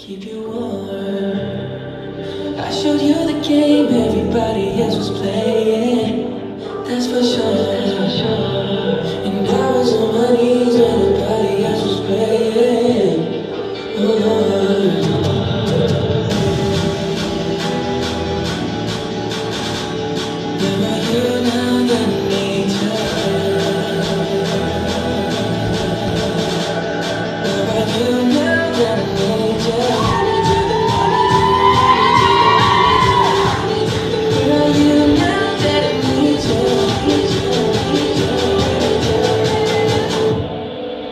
keep you warm. I showed you the game everybody else was playing. That's for sure. And I was on my knees when nobody else was playing. Oh Lord. Where are you now that I need you? Where are you now that I need you? Where are you now that I need you?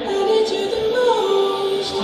I need you the most.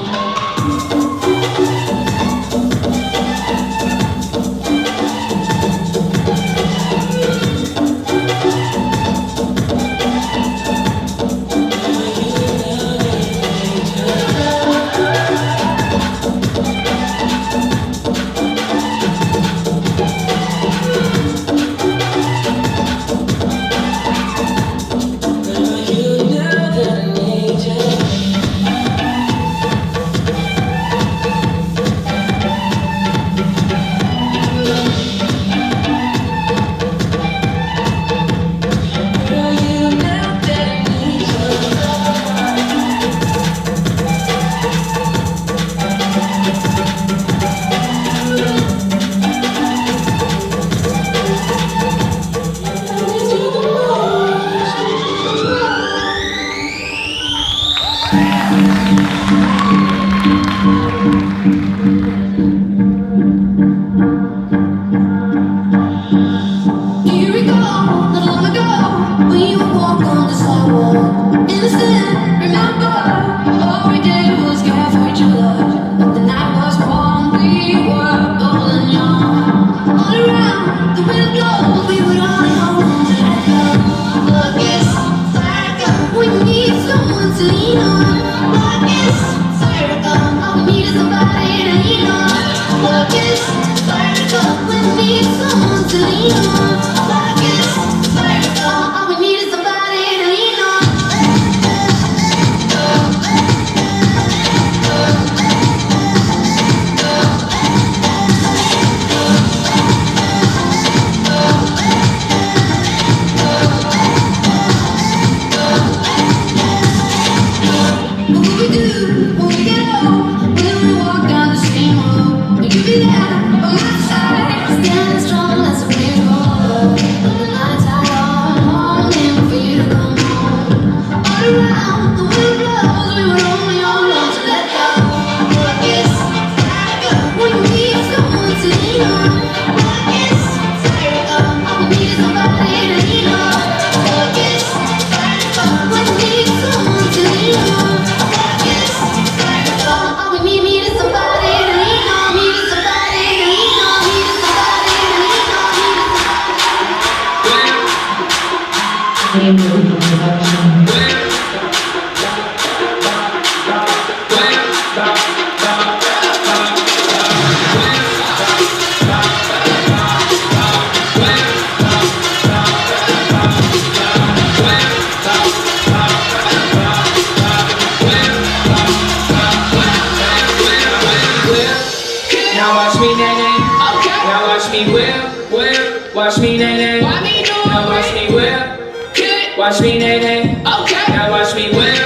Watch me, nay-nay. Now watch me whip. Watch me, nay-nay. Okay. Now watch me whip.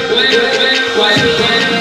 Watch me, nay-nay.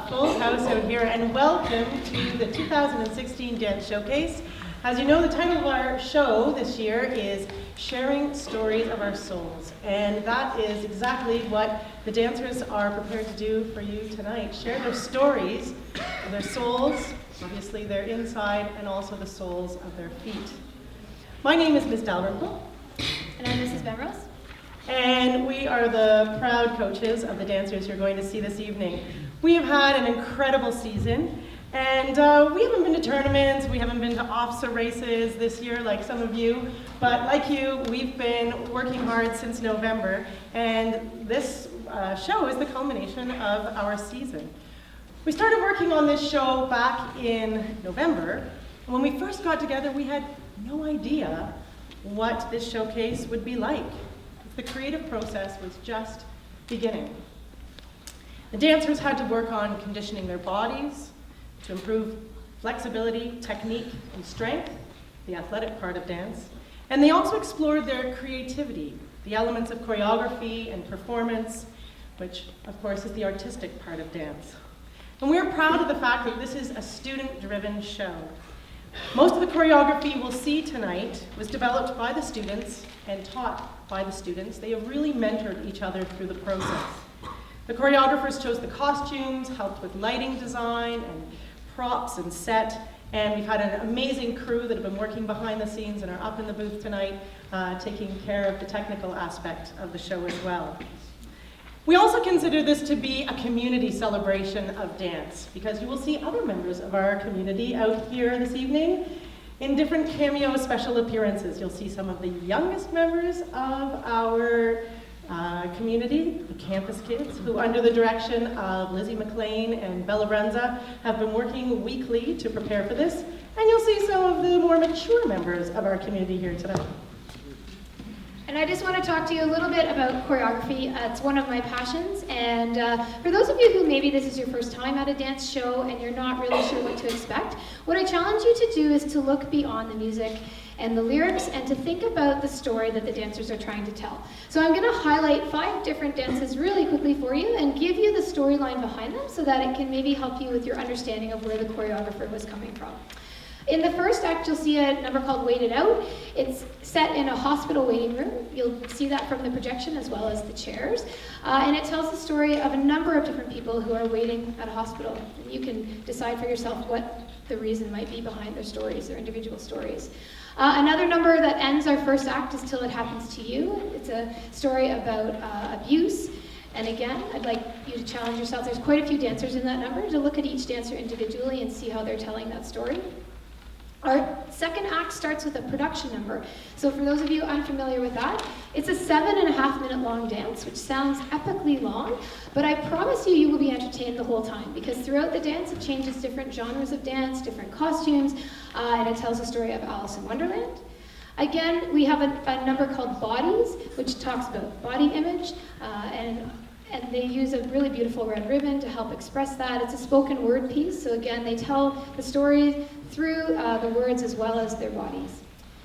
full house out here, and welcome to the 2016 Dance Showcase. As you know, the title of our show this year is Sharing Stories of Our Souls, and that is exactly what the dancers are prepared to do for you tonight. Share their stories of their souls, obviously their inside, and also the soles of their feet. My name is Ms. Dalrymple. And I'm Mrs. Bemrose. And we are the proud coaches of the dancers you're going to see this evening. We have had an incredible season, and we haven't been to tournaments, we haven't been to OFSA races this year like some of you, but like you, we've been working hard since November, and this show is the culmination of our season. We started working on this show back in November. When we first got together, we had no idea what this showcase would be like. The creative process was just beginning. The dancers had to work on conditioning their bodies to improve flexibility, technique, and strength, the athletic part of dance. And they also explored their creativity, the elements of choreography and performance, which of course is the artistic part of dance. And we're proud of the fact that this is a student-driven show. Most of the choreography we'll see tonight was developed by the students and taught by the students. They have really mentored each other through the process. The choreographers chose the costumes, helped with lighting design and props and set, and we've had an amazing crew that have been working behind the scenes and are up in the booth tonight, taking care of the technical aspect of the show as well. We also consider this to be a community celebration of dance, because you will see other members of our community out here this evening in different cameo special appearances. You'll see some of the youngest members of our community, the campus kids, who under the direction of Lizzie McLean and Bella Renza have been working weekly to prepare for this. And you'll see some of the more mature members of our community here tonight. And I just want to talk to you a little bit about choreography. It's one of my passions, and for those of you who maybe this is your first time at a dance show and you're not really sure what to expect, what I challenge you to do is to look beyond the music and the lyrics and to think about the story that the dancers are trying to tell. So I'm going to highlight 5 different dances really quickly for you and give you the storyline behind them so that it can maybe help you with your understanding of where the choreographer was coming from. In the first act, you'll see a number called Wait It Out. It's set in a hospital waiting room. You'll see that from the projection as well as the chairs. And it tells the story of a number of different people who are waiting at a hospital. And you can decide for yourself what the reason might be behind their stories, their individual stories. Another number that ends our first act is Till It Happens to You. It's a story about abuse. And again, I'd like you to challenge yourself. There's quite a few dancers in that number, to look at each dancer individually and see how they're telling that story. Our second act starts with a production number. So for those of you unfamiliar with that, it's a 7.5 minute long dance, which sounds epically long, but I promise you, you will be entertained the whole time, because throughout the dance, it changes different genres of dance, different costumes, and it tells the story of Alice in Wonderland. Again, we have a number called Bodies, which talks about body image, and they use a really beautiful red ribbon to help express that. It's a spoken word piece, so again, they tell the story through the words as well as their bodies.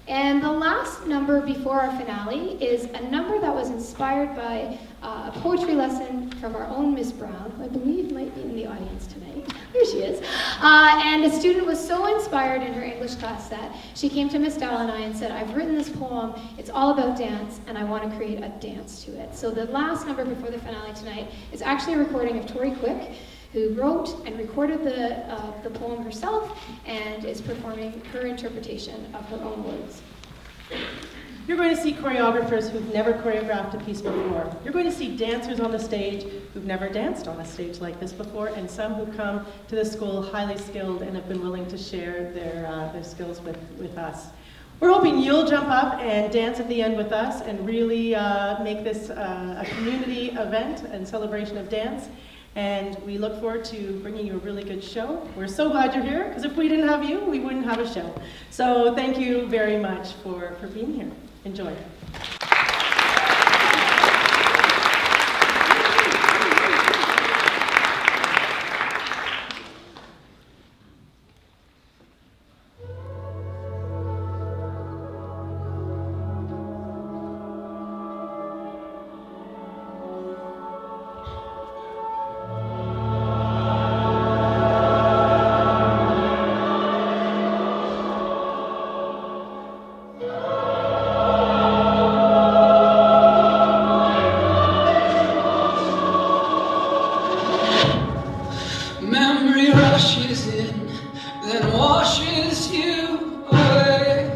And the last number before our finale is a number that was inspired by a poetry lesson from our own Miss Brown, who I believe might be in the audience tonight. There she is. And a student was so inspired in her English class that she came to Miss Dowell and I and said, I've written this poem, it's all about dance, and I want to create a dance to it. So the last number before the finale tonight is actually a recording of Tori Quick, who wrote and recorded the poem herself and is performing her interpretation of her own words. You're going to see choreographers who've never choreographed a piece before. You're going to see dancers on the stage who've never danced on a stage like this before, and some who come to the school highly skilled and have been willing to share their skills with us. We're hoping you'll jump up and dance at the end with us and really make this a community event and celebration of dance. And we look forward to bringing you a really good show. We're so glad you're here, because if we didn't have you, we wouldn't have a show. So thank you very much for being here. Enjoy. memory rushes in, then washes you away.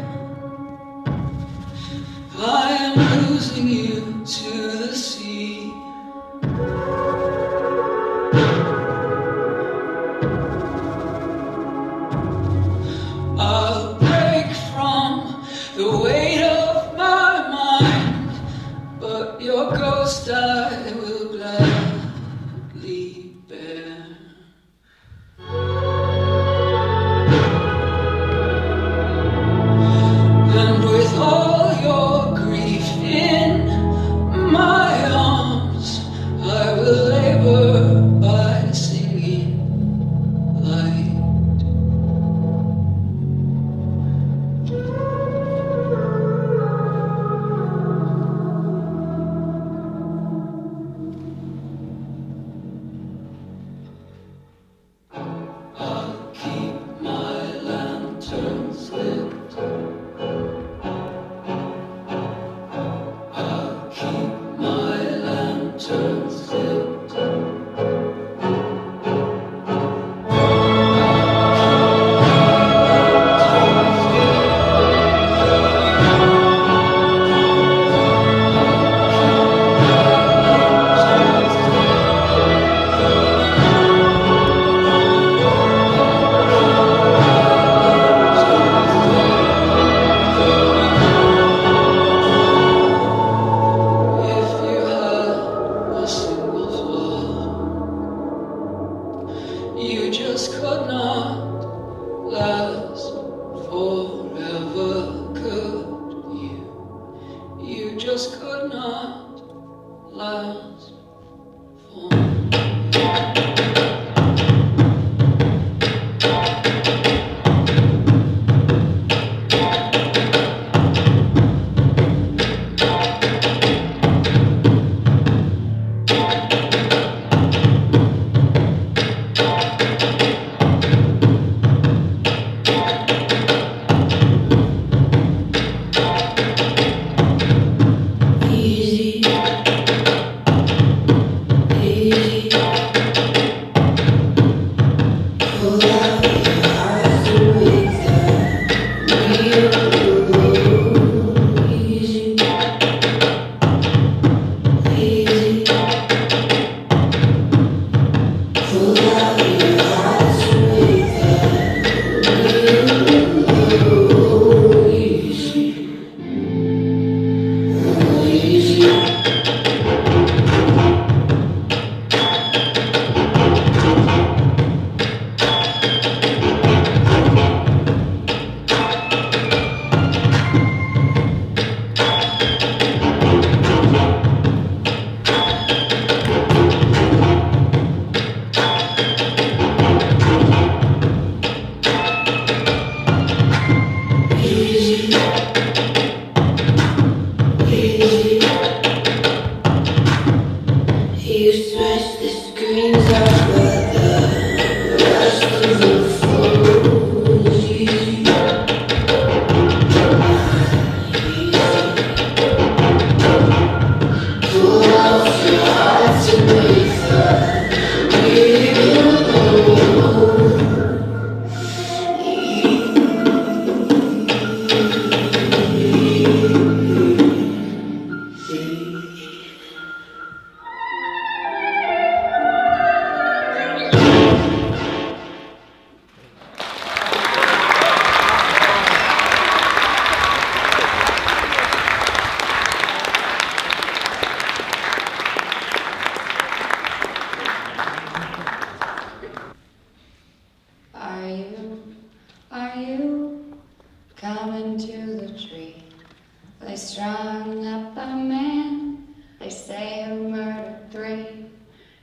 I am losing you to the sea. I'll break from the weight of my mind, but your ghost I will gladly bear. And with all your grief in my arms, I will labor by singing light. I'll keep my lanterns lit. I'll keep my lanterns lit. If you had a single flaw, you just could not last forever, could you? You just could not last forever. Easy, easy. Pull out your eyes and make them real. Easy, easy. Pull out your eyes and make them real. Easy, easy. Easy, easy. You smash the screens out, but the rest of the floor is easy. Pull out your heart to make them real. Are you coming to the tree? They strung up a man, they say who murdered 3.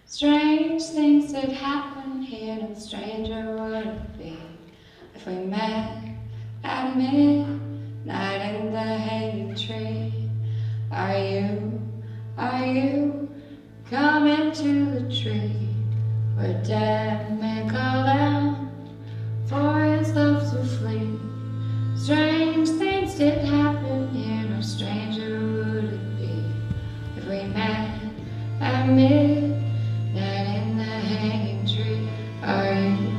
Strange things that happen here, no stranger would it be if we met at midnight in the hanging tree. Are you coming to the tree where dead men call out for his love to flee? Strange things did happen here, no stranger would it be if we met at midnight in the hanging tree. Are you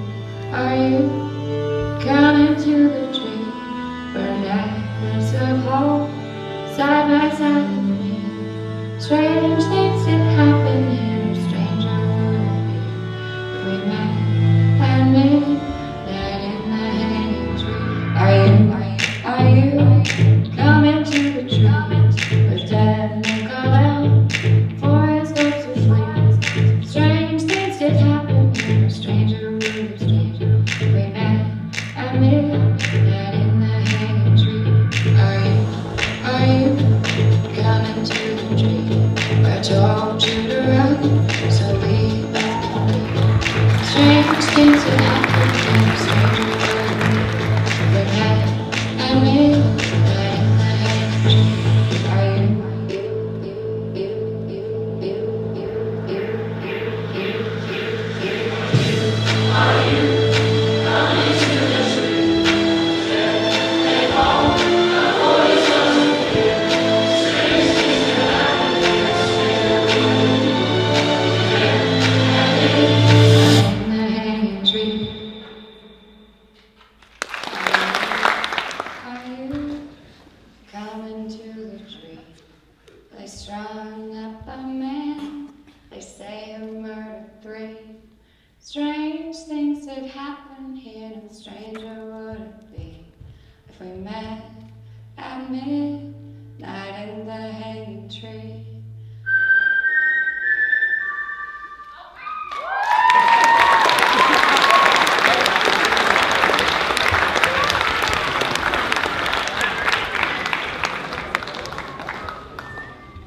Coming to the tree, they strung up a man, they say who murdered 3. Strange things that happen here, no stranger would it be if we met at midnight in the hanging tree.